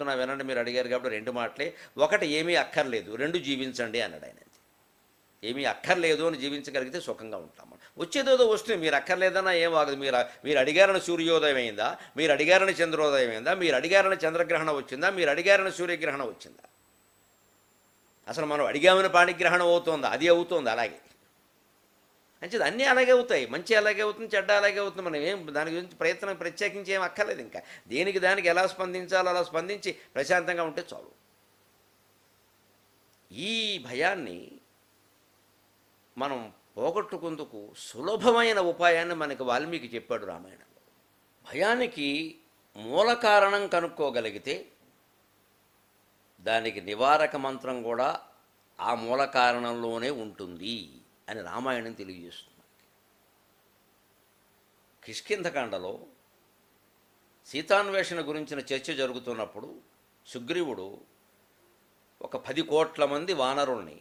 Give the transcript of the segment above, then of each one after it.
చెప్తున్నా వినండి, మీరు అడిగారు కాబట్టి 2 మాటలే. ఒకటి, ఏమీ అక్కర్లేదు, 2 జీవించండి అన్నాడు ఆయన. ఏమీ అక్కర్లేదు అని జీవించగలిగితే సుఖంగా ఉంటాం. వచ్చేదేదో వస్తుంది, మీరు అక్కర్లేదన్నా ఏం ఆగదు. మీరు అడిగారని సూర్యోదయం అయిందా, మీరు అడిగారని చంద్రోదయం అయిందా, మీరు అడిగారని చంద్రగ్రహణం వచ్చిందా, మీరు అడిగారని సూర్యగ్రహణం వచ్చిందా? అసలు మనం అడిగామని పాణిగ్రహణం అవుతుందా? అది అవుతుంది అలాగే. మంచిది, అన్నీ అలాగే అవుతాయి. మంచి అలాగే అవుతుంది, చెడ్డ అలాగే అవుతుంది. మనం ఏం దాని గురించి ప్రయత్నం ప్రత్యేకించి ఏం అక్కర్లేదు. ఇంకా దానికి ఎలా స్పందించాలో అలా స్పందించి ప్రశాంతంగా ఉంటే చాలు. ఈ భయాన్ని మనం పోగొట్టుకుందుకు సులభమైన ఉపాయాన్ని మనకి వాల్మీకి చెప్పాడు రామాయణంలో. భయానికి మూల కారణం కనుక్కోగలిగితే దానికి నివారక మంత్రం కూడా ఆ మూల కారణంలోనే ఉంటుంది అని రామాయణం తెలియజేస్తుంది. కిష్కింధకాండలో సీతాన్వేషణ గురించిన చర్చ జరుగుతున్నప్పుడు సుగ్రీవుడు ఒక 10 కోట్ల మంది వానరుల్ని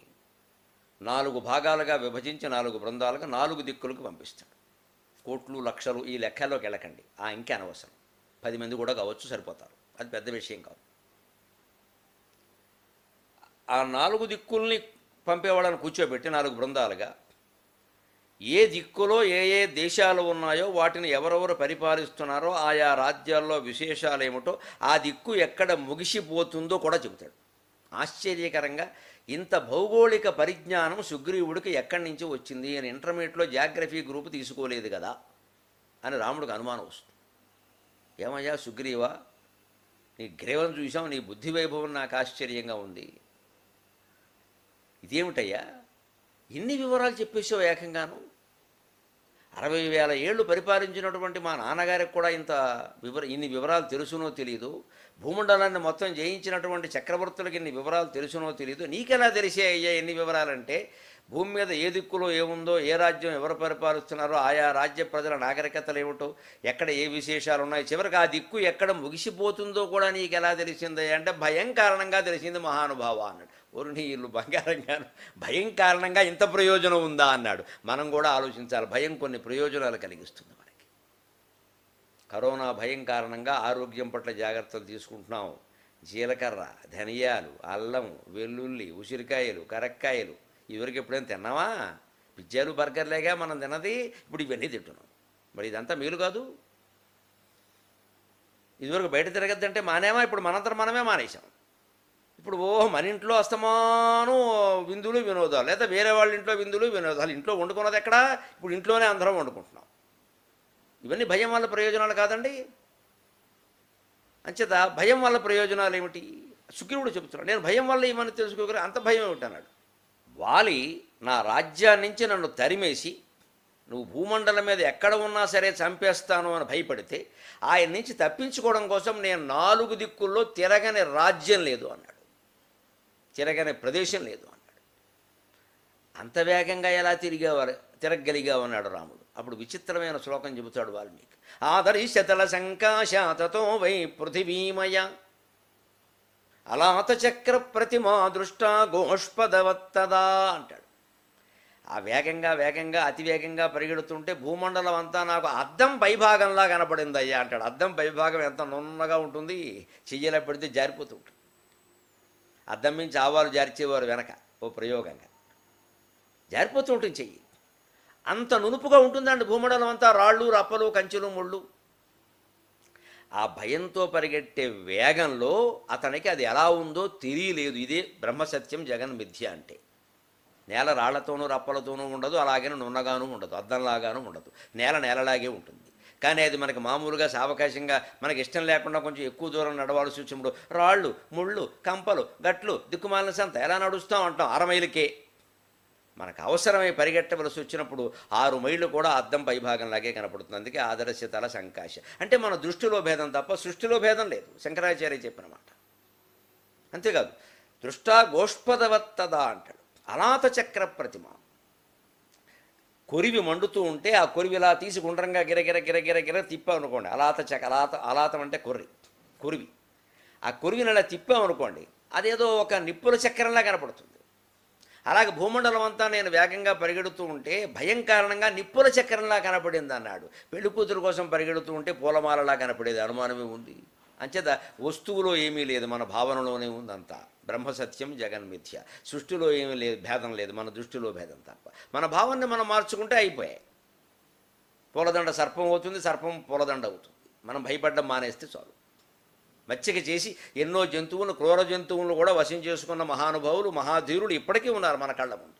4 భాగాలుగా విభజించి 4 బృందాలుగా 4 దిక్కులకు పంపిస్తాడు. కోట్లు లక్షలు ఈ లెక్కల్లోకి వెళ్ళకండి, ఆ ఇంకే అనవసరం. 10 మంది కూడా కావచ్చు, సరిపోతారు, అది పెద్ద విషయం కాదు. ఆ 4 దిక్కుల్ని పంపేవాళ్ళని కూర్చోబెట్టి 4 బృందాలుగా ఏ దిక్కులో ఏ దేశాలు ఉన్నాయో వాటిని ఎవరెవరు పరిపాలిస్తున్నారో ఆయా రాజ్యాల్లో విశేషాలు ఏమిటో ఆ దిక్కు ఎక్కడ ముగిసిపోతుందో కూడా చెబుతాడు. ఆశ్చర్యకరంగా ఇంత భౌగోళిక పరిజ్ఞానం సుగ్రీవుడికి ఎక్కడి నుంచి వచ్చింది అని ఇంటర్మీడియట్లో జాగ్రఫీ గ్రూప్ తీసుకోలేదు కదా అని రాముడికి అనుమానం వస్తుంది. ఏమయ్యా సుగ్రీవా, నీ గ్రీవం చూసాం, నీ బుద్ధి వైభవం నాకు ఆశ్చర్యంగా ఉంది. ఇదేమిటయ్యా, ఇన్ని వివరాలు చెప్పేసావు ఏకంగాను. 60,000 ఏళ్ళు పరిపాలించినటువంటి మా నాన్నగారికి కూడా ఇన్ని వివరాలు తెలుసునో తెలియదు. భూమండలాన్ని మొత్తం జయించినటువంటి చక్రవర్తులకి ఇన్ని వివరాలు తెలుసునో తెలియదు. నీకెలా తెలిసే అయ్యా ఎన్ని వివరాలంటే, భూమి మీద ఏ దిక్కులో ఏముందో, ఏ రాజ్యం ఎవరు పరిపాలిస్తున్నారో, ఆయా రాజ్య ప్రజల నాగరికతలు ఏమిటో, ఎక్కడ ఏ విశేషాలు ఉన్నాయి, చివరికి ఆ దిక్కు ఎక్కడ ముగిసిపోతుందో కూడా నీకు ఎలా తెలిసింది అంటే, భయం కారణంగా తెలిసింది మహానుభావ అన్నాడు. నీ ఇల్లు బంగారంగాను, భయం కారణంగా ఇంత ప్రయోజనం ఉందా అన్నాడు. మనం కూడా ఆలోచించాలి, భయం కొన్ని ప్రయోజనాలు కలిగిస్తుంది మనకి. కరోనా భయం కారణంగా ఆరోగ్యం పట్ల జాగ్రత్తలు తీసుకుంటున్నాం. జీలకర్ర, ధనియాలు, అల్లం, వెల్లుల్లి, ఉసిరికాయలు, కరక్కాయలు ఇవరికి ఎప్పుడైనా తిన్నావా? పిజ్జాలు బర్గర్లేగా మనం తిన్నది, ఇప్పుడు ఇవన్నీ తింటున్నాం. మరి ఇదంతా మేలు కాదు. ఇదివరకు బయట తిరగద్దంటే మానేమా, ఇప్పుడు మనంతరం మనమే మానేసాం. ఇప్పుడు మన ఇంట్లో అస్తమాను విందులు వినోదాలు, లేదా వేరే వాళ్ళ ఇంట్లో విందులు వినోదాలు. ఇంట్లో వండుకున్నది ఎక్కడా? ఇప్పుడు ఇంట్లోనే అందరం వండుకుంటున్నాం. ఇవన్నీ భయం వల్ల ప్రయోజనాలు కాదండి. అంచేత భయం వల్ల ప్రయోజనాలు ఏమిటి? సుగ్రీవుడు చెబుతున్నాడు, నేను భయం వల్ల ఇవన్నీ తెలుసుకోగలి, అంత భయం ఏమిటి అన్నాడు. వాలి నా రాజ్యాన్ని నుంచి నన్ను తరిమేసి నువ్వు భూమండలం మీద ఎక్కడ ఉన్నా సరే చంపేస్తాను అని భయపడితే ఆయన నుంచి తప్పించుకోవడం కోసం నేను 4 దిక్కుల్లో తిరగని రాజ్యం లేదు అన్నాడు, తిరగని ప్రదేశం లేదు అన్నాడు. అంత వేగంగా ఎలా తిరగగలిగావు అన్నాడు రాముడు. అప్పుడు విచిత్రమైన శ్లోకం చెబుతాడు వాల్మీకి. ఆదర్శతల సంకాశాతతో వై పృథివీమయ అలాత చక్ర ప్రతిమా దృష్టా గోష్పదవత్తదా అంటాడు. ఆ వేగంగా అతివేగంగా పరిగెడుతుంటే భూమండలం అంతా నాకు అద్దం పైభాగంలా కనపడింది అయ్యా అంటాడు. అద్దం పైభాగం ఎంత నున్నగా ఉంటుంది, చెయ్యలా పెడితే జారిపోతూ ఉంటుంది. అద్దం మించి ఆవాలు జారిచేవారు వెనక ఓ ప్రయోగంగా జారిపోతూ ఉంటుంది చెయ్యి. అంత నునుపుగా ఉంటుందండి భూమండలం అంతా, రాళ్ళు, రప్పలు, కంచెలు, ముళ్ళు. ఆ భయంతో పరిగెట్టే వేగంలో అతనికి అది ఎలా ఉందో తెలియలేదు. ఇదే బ్రహ్మసత్యం, జగన్మిథ్య అంటే. నేల రాళ్లతోనూ రప్పలతోనూ ఉండదు, అలాగే నున్నగానూ ఉండదు, అద్దంలాగానూ ఉండదు. నేలలాగే ఉంటుంది. కానీ అది మనకి మామూలుగా సావకాశంగా మనకి ఇష్టం లేకుండా కొంచెం ఎక్కువ దూరం నడవాల్సి వచ్చినప్పుడు రాళ్ళు, ముళ్ళు, కంపలు, గట్లు, దిక్కుమాలిన సంత ఎలా నడుస్తాం అంటాం. 6 మైళ్ళకే మనకు అవసరమై పరిగెట్టవలసి వచ్చినప్పుడు 6 మైళ్ళు కూడా అద్దం పైభాగంలాగే కనపడుతుంది. అందుకే ఆదర్శతల సంకాశ అంటే మన దృష్టిలో భేదం తప్ప సృష్టిలో భేదం లేదు, శంకరాచార్య చెప్పిన మాట. అంతేకాదు దృష్టా గోష్పదవత్తదా అంటాడు. అలాత చక్ర ప్రతిమ, కొరివి మండుతూ ఉంటే ఆ కొరివిలా తీసి గుండ్రంగా గిరగిర తిప్పామనుకోండి, అలాతం అంటే కొరివి. ఆ కొరివిని అలా తిప్పామనుకోండి, అదేదో ఒక నిప్పుల చక్రంలా కనపడుతుంది. అలాగే భూమండలం అంతా నేను వేగంగా పరిగెడుతూ ఉంటే భయం కారణంగా నిప్పుల చక్రంలా కనపడింది అన్నాడు. పెళ్లి కూతురు కోసం పరిగెడుతూ ఉంటే పూలమాలలా కనపడేది, అనుమానమే ఉంది. అంచేత వస్తువులో ఏమీ లేదు, మన భావనలోనే ఉందంతా. బ్రహ్మసత్యం జగన్మిథ్య. సృష్టిలో ఏమీ లేదు, భేదం లేదు, మన దృష్టిలో భేదం తప్ప. మన భావాన్ని మనం మార్చుకుంటే అయిపోయాయి. పూలదండ సర్పం అవుతుంది, సర్పం పూలదండ అవుతుంది. మనం భయపడ్డం మానేస్తే చాలు. మచ్చిక చేసి ఎన్నో జంతువులను, క్రూర జంతువులను కూడా వశం చేసుకున్న మహానుభావులు, మహాధీరులు ఇప్పటికీ ఉన్నారు మన కళ్ళ ముందు.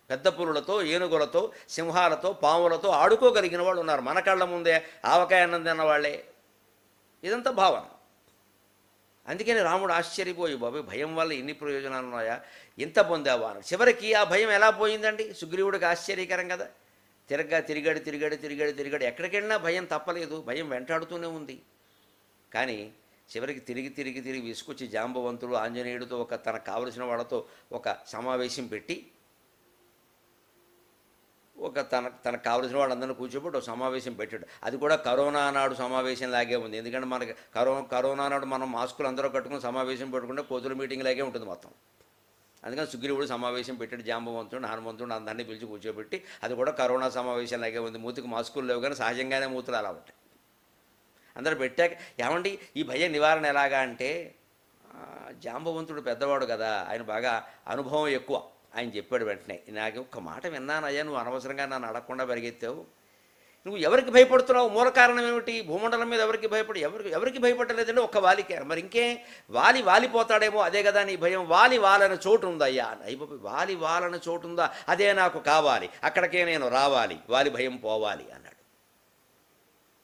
పెద్ద పులులతో, ఏనుగులతో, సింహాలతో, పాములతో ఆడుకోగలిగిన వాళ్ళు ఉన్నారు మన కళ్ళ ముందే. ఆవకాయ అన్నం తిన్న వాళ్ళే. ఇదంతా భావన. అందుకని రాముడు ఆశ్చర్యపోయి, బాబు భయం వల్ల ఎన్ని ప్రయోజనాలు ఉన్నాయా, ఇంత పొందావా అని. చివరికి ఆ భయం ఎలా పోయిందండి? సుగ్రీవుడికి ఆశ్చర్యకరం కదా. తిరిగాడు. ఎక్కడికి వెళ్ళినా భయం తప్పలేదు, భయం వెంటాడుతూనే ఉంది. కానీ చివరికి తిరిగి విసుకొచ్చి జాంబవంతుడు ఆంజనేయుడితో తనకు కావలసిన వాళ్ళతో ఒక సమావేశం పెట్టి, తనకు కావలసిన వాళ్ళందరినీ కూర్చోబెట్టి ఒక సమావేశం పెట్టాడు. అది కూడా కరోనా నాడు సమావేశం లాగే ఉంది. ఎందుకంటే మనకి కరోనా నాడు మనం మాస్కులు అందరూ కట్టుకుని సమావేశం పెట్టుకుంటే కోతుల మీటింగ్ లాగే ఉంటుంది మొత్తం. అందుకని సుగ్రీవుడు సమావేశం పెట్టాడు. జాంబవంతుడు, హనుమంతుడు అందరినీ పిలిచి కూర్చోబెట్టి, అది కూడా కరోనా సమావేశం లాగే ఉంది. మూతికి మాస్కులు లేవు కానీ సహజంగానే మూతులు అలా ఉంటాయి. అందరూ పెట్టాక, ఏమండి ఈ భయ నివారణ ఎలాగా అంటే, జాంబవంతుడు పెద్దవాడు కదా, ఆయన బాగా అనుభవం ఎక్కువ. ఆయన చెప్పాడు వెంటనే, నాకు ఒక్క మాట విన్నానయ్యా, నువ్వు అనవసరంగా నన్ను అడగకుండా పరిగెత్తావు. నువ్వు ఎవరికి భయపడుతున్నావు? మూల కారణం ఏమిటి? భూమండలం మీద ఎవరికి భయపడలేదంటే ఒక్క వాలికే. మరి ఇంకే వాలిపోతాడేమో, అదే కదా నీ భయం. వాలని చోటు ఉందయ్యా. అయిపోయి వాలని చోటు ఉందా, అదే నాకు కావాలి, అక్కడికే నేను రావాలి, వాలి భయం పోవాలి అన్నాడు.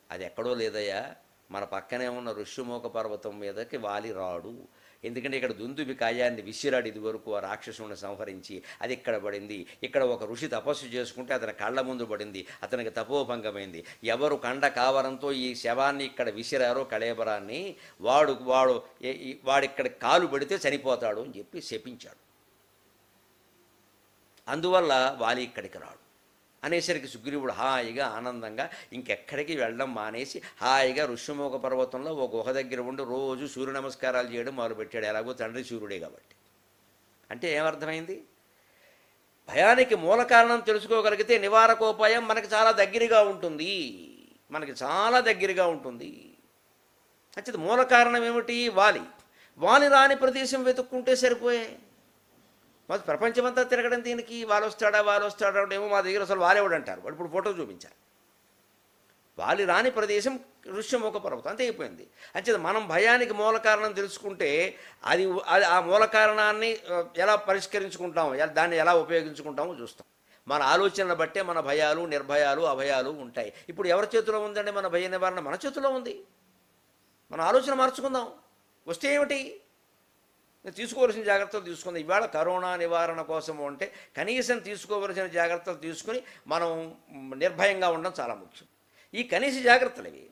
అది ఎక్కడో లేదయ్యా, మన పక్కనే ఉన్న ఋష్యమూక పర్వతం మీదకి వాలి రాడు. ఎందుకంటే ఇక్కడ దుందుబి కాయాన్ని విసిరాడు ఇదివరకు ఆ రాక్షసుని సంహరించి. అది ఇక్కడ పడింది. ఇక్కడ ఒక ఋషి తపస్సు చేసుకుంటే అతని కళ్ళ ముందు పడింది, అతనికి తపోభంగమైంది. ఎవరు కండ కావరంతో ఈ శవాన్ని ఇక్కడ విసిరారో, కళేబరాన్ని, వాడిక్కడ కాలు పెడితే చనిపోతాడు అని చెప్పి శపించాడు. అందువల్ల వాలి ఇక్కడికి రాడు అనేసరికి సుగ్రీవుడు హాయిగా ఆనందంగా ఇంకెక్కడికి వెళ్ళడం మానేసి హాయిగా ఋష్యమూక పర్వతంలో ఒక గుహ దగ్గర ఉండి రోజు సూర్య నమస్కారాలు చేయడం మొదలుపెట్టాడు. ఎలాగో తండ్రి సూర్యుడే కాబట్టి. అంటే ఏమర్థమైంది? భయానికి మూల కారణం తెలుసుకోగలిగితే నివారకోపాయం మనకి చాలా దగ్గరగా ఉంటుంది. అంటే మూల కారణం ఏమిటి? వాలి రాని ప్రదేశం వెతుక్కుంటే సరిపోయే. మరి ప్రపంచమంతా తిరగడం దీనికి? వాళ్ళు వస్తాడా అంటే ఏమో మా దగ్గర అసలు వాలేవాడు అంటారు. వాడు ఇప్పుడు ఫోటో చూపించారు. వాలి రాని ప్రదేశం ఋష్యమూక పర్వతం, అంతే అయిపోయింది. అంటే మనం భయానికి మూల కారణం తెలుసుకుంటే అది ఆ మూల కారణాన్ని ఎలా పరిష్కరించుకుంటామో, దాన్ని ఎలా ఉపయోగించుకుంటామో చూస్తాం. మన ఆలోచనలు బట్టే మన భయాలు, నిర్భయాలు, అభయాలు ఉంటాయి. ఇప్పుడు ఎవరి చేతిలో ఉందండి మన భయ నివారణ? మన చేతిలో ఉంది. మన ఆలోచన మార్చుకుందాం. వస్తే ఏమిటి? తీసుకోవలసిన జాగ్రత్తలు తీసుకుందాం. ఇవాళ కరోనా నివారణ కోసము అంటే కనీసం తీసుకోవలసిన జాగ్రత్తలు తీసుకుని మనం నిర్భయంగా ఉండడం చాలా ముఖ్యం. ఈ కనీస జాగ్రత్తలు ఇవి.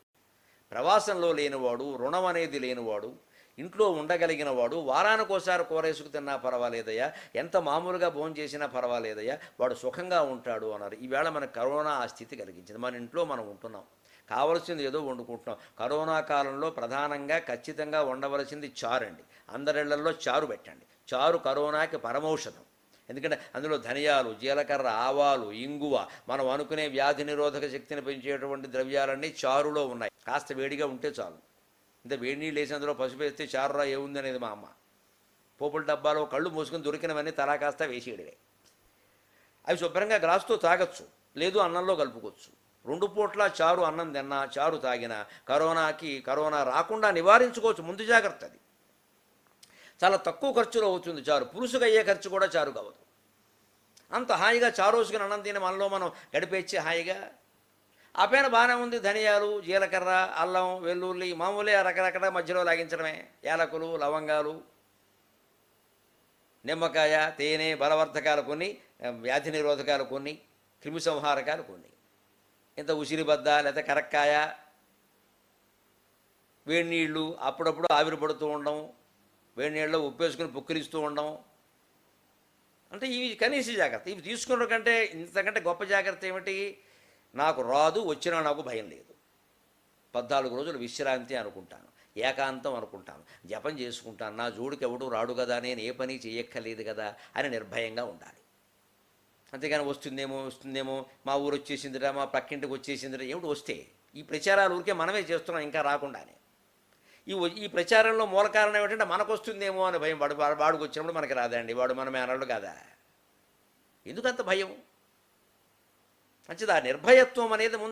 ప్రవాసంలో లేనివాడు, రుణం అనేది లేనివాడు, ఇంట్లో ఉండగలిగిన వాడు వారానికోసారి కూరేసుకు తిన్నా పర్వాలేదయ్యా, ఎంత మామూలుగా భోజనం చేసినా పర్వాలేదయ్యా, వాడు సుఖంగా ఉంటాడు అన్నారు. ఈవేళ మనకు కరోనా ఆ స్థితి కలిగించింది. మన ఇంట్లో మనం ఉంటున్నాం, కావలసింది ఏదో వండుకుంటున్నాం. కరోనా కాలంలో ప్రధానంగా ఖచ్చితంగా ఉండవలసింది చారు అండి. అందరిళ్లలో చారు పెట్టండి. చారు కరోనాకి పరమౌషధం. ఎందుకంటే అందులో ధనియాలు, జీలకర్ర, ఆవాలు, ఇంగువ, మనం అనుకునే వ్యాధి నిరోధక శక్తిని పెంచేటువంటి ద్రవ్యాలన్నీ చారులో ఉన్నాయి. కాస్త వేడిగా ఉంటే చాలు. ఇంత వేడి నీళ్ళు వేసి అందులో పసుపు వేస్తే చారురా ఏముంది అనేది మా అమ్మ. పోపుల డబ్బాలో కళ్ళు మూసుకొని దొరికినవన్నీ తలా కాస్త వేసేయడమే. అవి శుభ్రంగా గ్లాసుతో తాగొచ్చు, లేదు అన్నంలో కలుపుకోవచ్చు. 2 పూట్ల చారు అన్నం తిన్నా, చారు తాగినా కరోనా రాకుండా నివారించుకోవచ్చు. ముందు జాగ్రత్త అది. చాలా తక్కువ ఖర్చులో అవుతుంది చారు. పులుసుగా అయ్యే ఖర్చు కూడా చారు కావదు. అంత హాయిగా చారోసుకుని అన్నం తిని మనలో మనం గడిపేచ్చి హాయిగా ఆ పైన బాగానే ఉంది. ధనియాలు, జీలకర్ర, అల్లం, వెల్లుల్లి మామూలే రకరకాల మధ్యలో లాగించడమే. యాలకులు, లవంగాలు, నిమ్మకాయ, తేనె, బలవర్ధకాలు కొన్ని, వ్యాధి నిరోధకాలు కొన్ని, క్రిమి సంహారకాలు కొన్ని, ఇంత ఉసిరిబద్ద లేకపోతే కరక్కాయ, వేడి నీళ్ళు, అప్పుడప్పుడు ఆవిరి పడుతూ ఉండడం, వేడి నీళ్ళలో ఉప్పేసుకుని పుక్కిరిస్తూ ఉండడం. అంటే ఇవి కనీస జాగ్రత్త. ఇవి తీసుకున్న కంటే ఇంతకంటే గొప్ప జాగ్రత్త ఏమిటి? నాకు రాదు, వచ్చినా నాకు భయం లేదు. 14 రోజులు విశ్రాంతి అనుకుంటాను, ఏకాంతం అనుకుంటాను, జపం చేసుకుంటాను. నా జోడికి ఎవడు రాడు కదా, నేను ఏ పని చేయక్కర్లేదు కదా అని నిర్భయంగా ఉండాలి. అంతేగాని వస్తుందేమో మా ఊరు వచ్చేసిందిరా, మా పక్కింటికి వచ్చేసిందిరా, ఏమిటి వస్తే? ఈ ప్రచారాలు ఊరికే మనమే చేస్తున్నాం ఇంకా రాకుండానే. ఈ ప్రచారంలో మూల కారణం ఏమిటంటే మనకు వస్తుందేమో అని భయం. వాడికి వచ్చినప్పుడు మనకి రాదండి, వాడు మనమే అనడు కదా. ఎందుకంత భయం? మంచిది, ఆ నిర్భయత్వం అనేది